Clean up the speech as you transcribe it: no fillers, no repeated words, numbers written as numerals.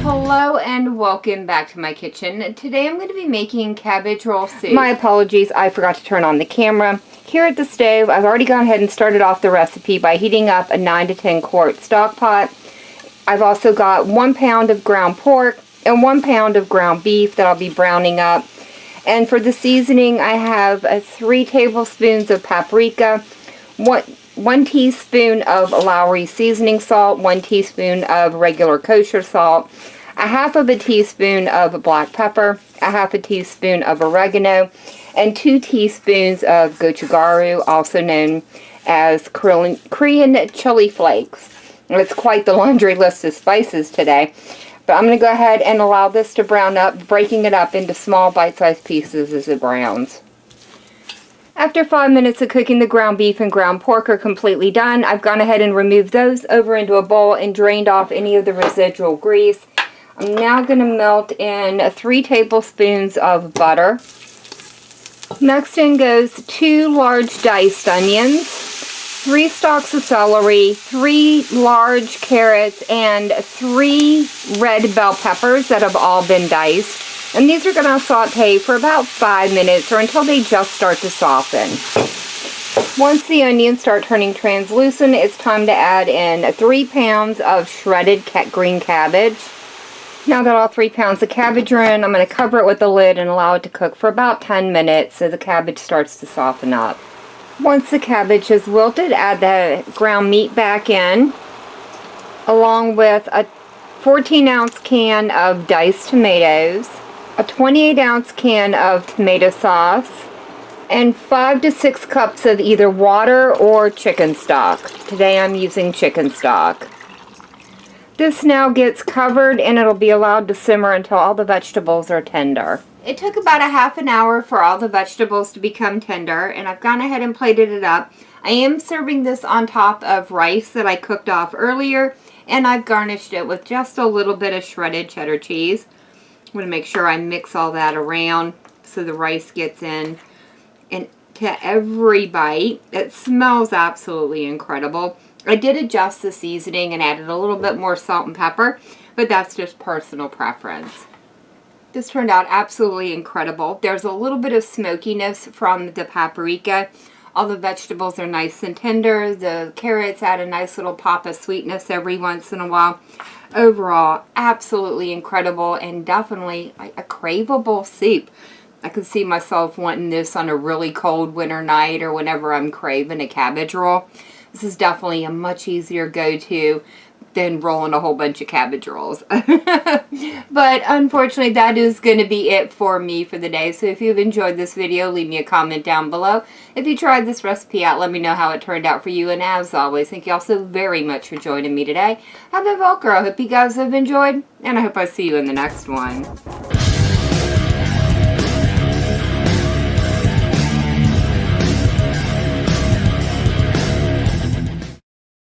Hello and welcome back to my kitchen. Today I'm going to be making cabbage roll soup. My apologies, I forgot to turn on the camera. Here at the stove, I've already gone ahead and started off the recipe by heating up a 9 to 10 quart stock pot. I've also got 1 pound of ground pork and 1 pound of ground beef that I'll be browning up. And for the seasoning, I have 3 tablespoons of paprika, 1 teaspoon of Lawry seasoning salt, 1 teaspoon of regular kosher salt, a half of a teaspoon of black pepper, a half a teaspoon of oregano, and 2 teaspoons of gochugaru, also known as Korean chili flakes. It's quite the laundry list of spices today. But I'm going to go ahead and allow this to brown up, breaking it up into small bite-sized pieces as it browns. After 5 minutes of cooking, the ground beef and ground pork are completely done. I've gone ahead and removed those over into a bowl and drained off any of the residual grease. I'm now going to melt in 3 tablespoons of butter. Next in goes 2 large diced onions, 3 stalks of celery, 3 large carrots, and 3 red bell peppers that have all been diced. And these are going to saute for about 5 minutes or until they just start to soften. Once the onions start turning translucent, it's time to add in 3 pounds of shredded green cabbage. Now that all 3 pounds of cabbage are in, I'm going to cover it with a lid and allow it to cook for about 10 minutes so the cabbage starts to soften up. Once the cabbage is wilted, add the ground meat back in, along with a 14-ounce can of diced tomatoes, a 28-ounce can of tomato sauce, and 5 to 6 cups of either water or chicken stock. Today I'm using chicken stock. This now gets covered and it'll be allowed to simmer until all the vegetables are tender. It took about a half an hour for all the vegetables to become tender, and I've gone ahead and plated it up. I am serving this on top of rice that I cooked off earlier, and I've garnished it with just a little bit of shredded cheddar cheese. I'm going to make sure I mix all that around so the rice gets in and to every bite. It smells absolutely incredible. I did adjust the seasoning and added a little bit more salt and pepper, but that's just personal preference. This turned out absolutely incredible. There's a little bit of smokiness from the paprika. All the vegetables are nice and tender. The carrots add a nice little pop of sweetness every once in a while. Overall, absolutely incredible and definitely a craveable soup. I could see myself wanting this on a really cold winter night or whenever I'm craving a cabbage roll. This is definitely a much easier go-to than rolling a whole bunch of cabbage rolls. But unfortunately, that is going to be it for me for the day. So if you've enjoyed this video, leave me a comment down below. If you tried this recipe out, let me know how it turned out for you. And as always, thank you all so very much for joining me today. I've been Velcro. I hope you guys have enjoyed, and I hope I see you in the next one.